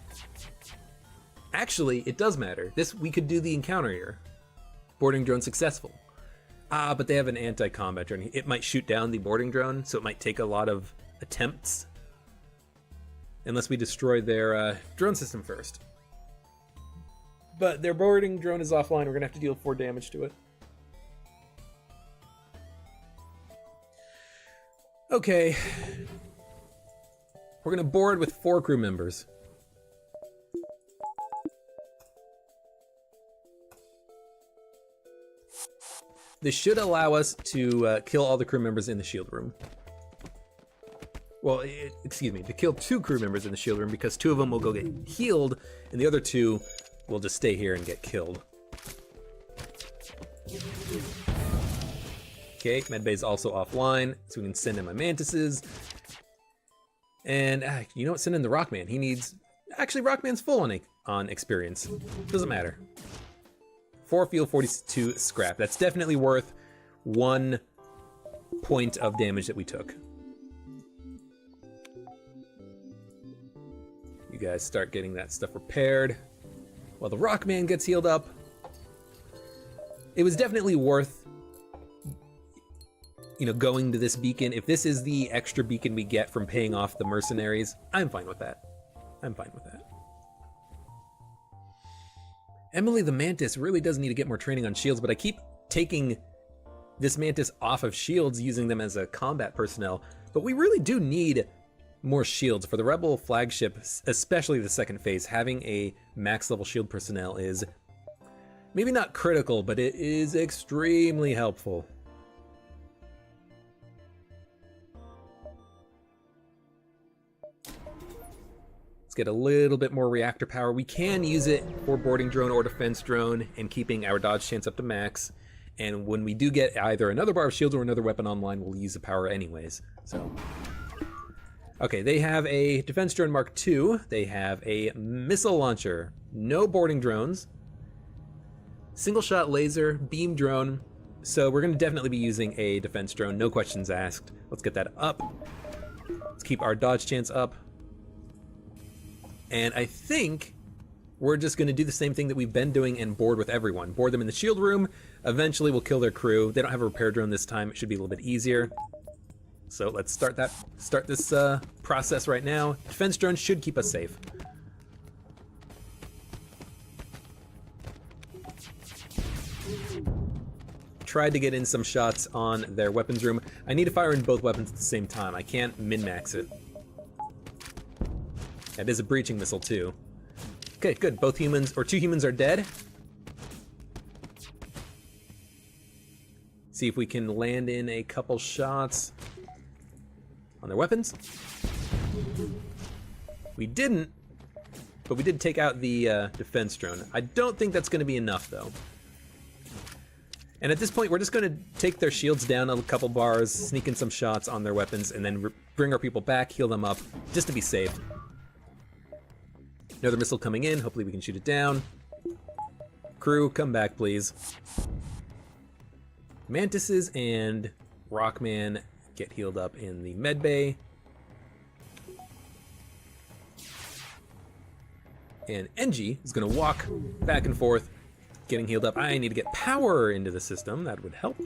Actually, it does matter. We could do the encounter here. Boarding drone successful. But they have an anti-combat drone. It might shoot down the boarding drone, so it might take a lot of attempts. Unless we destroy their drone system first. But their boarding drone is offline. We're gonna have to deal 4 damage to it. Okay. We're gonna board with 4 crew members. This should allow us to kill all the crew members in the shield room. Well, excuse me, to kill 2 crew members in the shield room because 2 of them will go get healed and the other 2 will just stay here and get killed. Okay, medbay's also offline, so we can send in my Mantises. And you know what, send in the Rockman. He needs, actually Rockman's full on experience. Doesn't matter. 4 fuel, 42 scrap. That's definitely worth 1 point of damage that we took. You guys start getting that stuff repaired while the Rockman gets healed up. It was definitely worth, you know, going to this beacon. If this is the extra beacon we get from paying off the mercenaries, I'm fine with that. I'm fine with that. Emily the Mantis really does need to get more training on shields, but I keep taking this Mantis off of shields, using them as a combat personnel. But we really do need more shields. For the Rebel flagship, especially the second phase, having a max level shield personnel is Maybe not critical, but it is extremely helpful. Let's get a little bit more reactor power. We can use it for boarding drone or defense drone and keeping our dodge chance up to max. And when we do get either another bar of shield or another weapon online, we'll use the power anyways. So, okay, they have a defense drone Mark II. They have a missile launcher. No boarding drones. Single shot laser, beam drone. So we're going to definitely be using a defense drone, no questions asked. Let's get that up. Let's keep our dodge chance up. And I think we're just going to do the same thing that we've been doing and board with everyone. Board them in the shield room. Eventually we'll kill their crew. They don't have a repair drone this time. It should be a little bit easier. So let's start this process right now. Defense drone should keep us safe. Tried to get in some shots on their weapons room. I need to fire in both weapons at the same time. I can't min-max it. That is a breaching missile too. Okay, good. Both humans, or two humans, are dead. See if we can land in a couple shots on their weapons. We didn't, but we did take out the defense drone. I don't think that's going to be enough though. And at this point, we're just going to take their shields down a couple bars, sneak in some shots on their weapons, and then bring our people back, heal them up, just to be safe. Another missile coming in. Hopefully we can shoot it down. Crew, come back, please. Mantises and Rockman get healed up in the med bay. And Engie is going to walk back and forth, getting healed up. I need to get power into the system. That would help.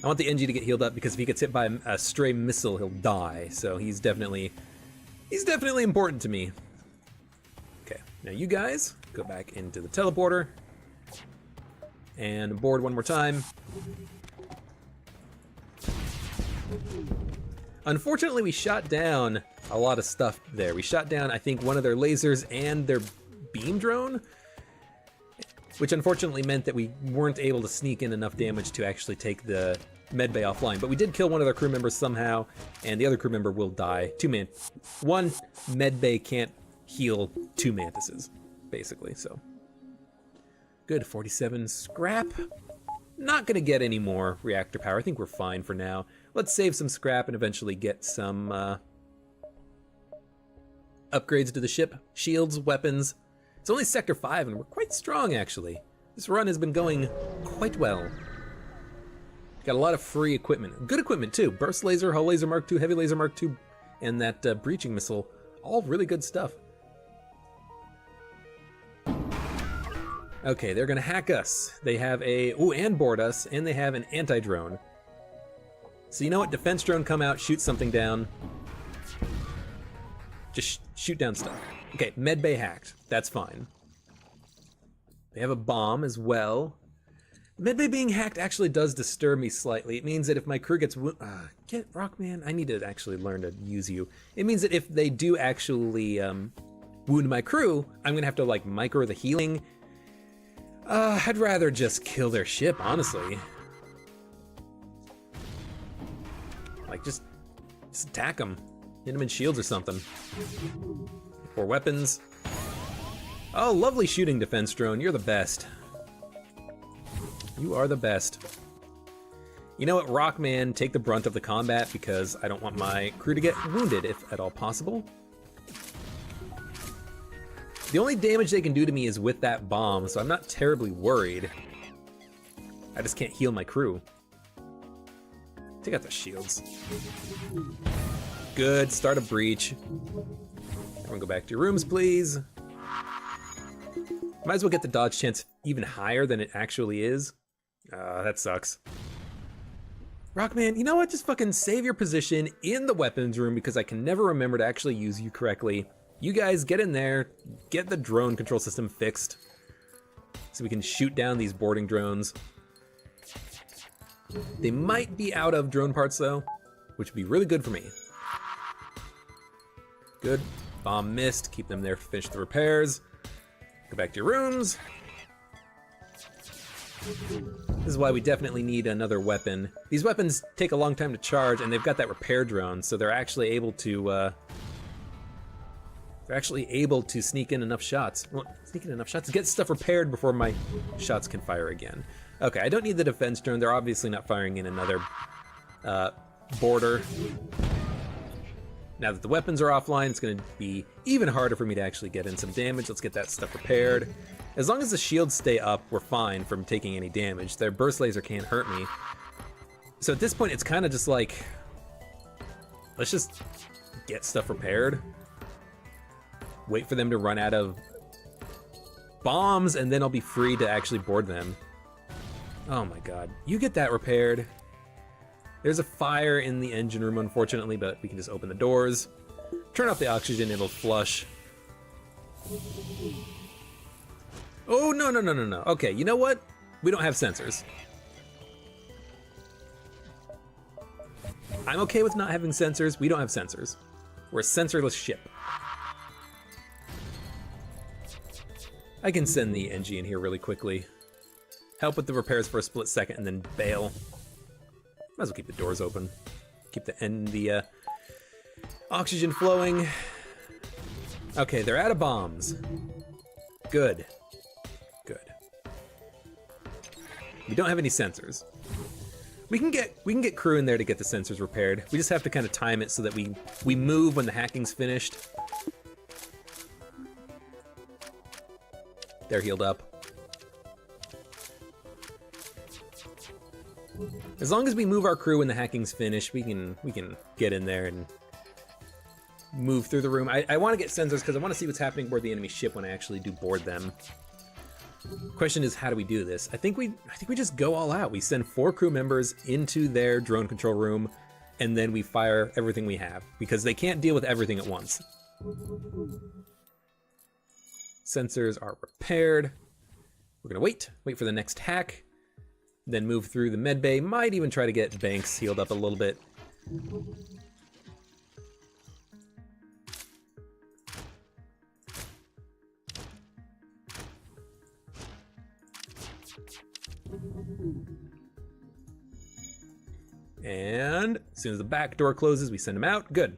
I want the Engie to get healed up because if he gets hit by a stray missile, he'll die. So he's definitely important to me. Okay, now you guys go back into the teleporter and board one more time. Unfortunately, we shot down a lot of stuff there. We shot down, I think, one of their lasers and their beam drone, which unfortunately meant that we weren't able to sneak in enough damage to actually take the medbay offline. But we did kill one of their crew members somehow, and the other crew member will die. One medbay can't heal two mantises, basically, so. Good, 47 scrap. Not gonna get any more reactor power. I think we're fine for now. Let's save some scrap and eventually get some upgrades to the ship. Shields, weapons. It's only Sector 5 and we're quite strong, actually. This run has been going quite well. Got a lot of free equipment. Good equipment, too. Burst laser, hull laser Mark II, heavy laser Mark II, and that breaching missile. All really good stuff. Okay, they're gonna hack us. They have and board us, and they have an anti-drone. So you know what? Defense drone, come out, shoot something down. Just shoot down stuff. Okay, medbay hacked. That's fine. They have a bomb as well. Medbay being hacked actually does disturb me slightly. It means that if my crew gets get Rockman, I need to actually learn to use you. It means that if they do actually wound my crew, I'm gonna have to like micro the healing. I'd rather just kill their ship, honestly. Like just attack them, hit them in shields or something. Or weapons. Oh, lovely shooting, defense drone. You're the best. You are the best. You know what, Rockman, take the brunt of the combat because I don't want my crew to get wounded if at all possible. The only damage they can do to me is with that bomb, so I'm not terribly worried. I just can't heal my crew. Take out the shields. Good, start a breach. Everyone go back to your rooms, please. Might as well get the dodge chance even higher than it actually is. That sucks. Rockman, you know what? Just fucking save your position in the weapons room because I can never remember to actually use you correctly. You guys get in there, get the drone control system fixed so we can shoot down these boarding drones. They might be out of drone parts though, which would be really good for me. Good. Bomb missed. Keep them there to finish the repairs. Go back to your rooms. This is why we definitely need another weapon. These weapons take a long time to charge, and they've got that repair drone, so they're actually able to sneak in enough shots. Well, sneak in enough shots to get stuff repaired before my shots can fire again. Okay, I don't need the defense drone. They're obviously not firing in another border. Now that the weapons are offline, it's going to be even harder for me to actually get in some damage. Let's get that stuff repaired. As long as the shields stay up, we're fine from taking any damage. Their burst laser can't hurt me. So at this point, it's kind of just like, let's just get stuff repaired. Wait for them to run out of bombs, and then I'll be free to actually board them. Oh my god. You get that repaired. There's a fire in the engine room, unfortunately, but we can just open the doors. Turn off the oxygen, it'll flush. Oh, no, no, no, no, no. Okay, you know what? We don't have sensors. I'm okay with not having sensors. We don't have sensors. We're a sensorless ship. I can send the NG in here really quickly. Help with the repairs for a split second and then bail. Might as well keep the doors open. Keep the oxygen flowing. Okay, they're out of bombs. Good. Good. We don't have any sensors. We can get crew in there to get the sensors repaired. We just have to kind of time it so that we move when the hacking's finished. They're healed up. As long as we move our crew when the hacking's finished, we can get in there and move through the room. I want to get sensors because I want to see what's happening aboard the enemy ship when I actually do board them. Question is, how do we do this? I think we just go all out. We send 4 crew members into their drone control room, and then we fire everything we have because they can't deal with everything at once. Sensors are repaired. We're gonna wait for the next hack, then move through the med bay. Might even try to get Banks healed up a little bit. And as soon as the back door closes, we send them out. Good.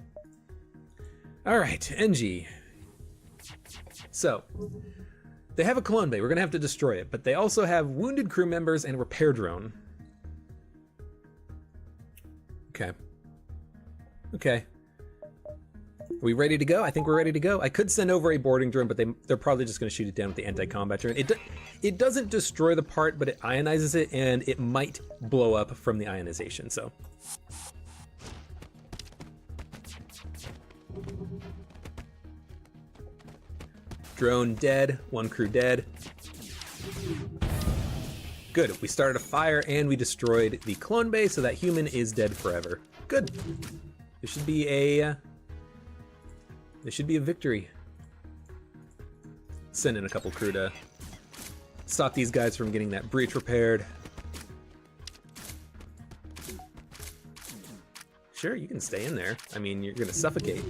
All right, NG. So, they have a clone bay. We're gonna have to destroy it, but they also have wounded crew members and a repair drone. Okay. Okay. Are we ready to go? I think we're ready to go. I could send over a boarding drone, but they're probably just gonna shoot it down with the anti-combat drone. It doesn't destroy the part, but it ionizes it, and it might blow up from the ionization, so. Drone dead, 1 crew dead. Good, we started a fire and we destroyed the clone base, so that human is dead forever. Good. This should be a victory. Send in a couple crew to stop these guys from getting that breach repaired. Sure, you can stay in there. I mean, you're gonna suffocate.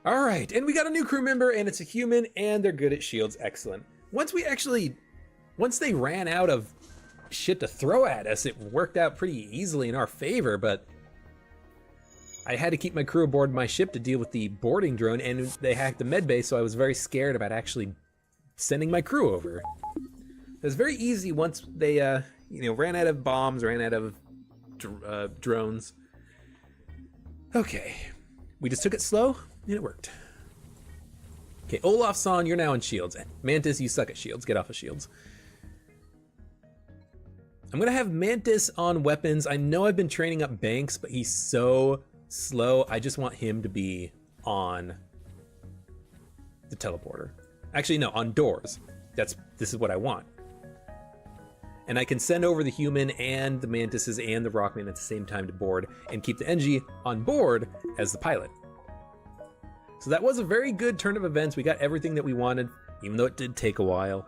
All right, and we got a new crew member, and it's a human, and they're good at shields. Excellent. Once they ran out of shit to throw at us, it worked out pretty easily in our favor, but I had to keep my crew aboard my ship to deal with the boarding drone, and they hacked the med bay, so I was very scared about actually sending my crew over. It was very easy once they, ran out of bombs, ran out of drones. Okay, we just took it slow. And it worked. Okay, Olafsson, you're now in shields. Mantis, you suck at shields. Get off of shields. I'm gonna have Mantis on weapons. I know I've been training up Banks, but he's so slow. I just want him to be on the teleporter. Actually, no, on doors. This is what I want. And I can send over the human and the Mantises and the Rockman at the same time to board and keep the NG on board as the pilot. So that was a very good turn of events. We got everything that we wanted, even though it did take a while.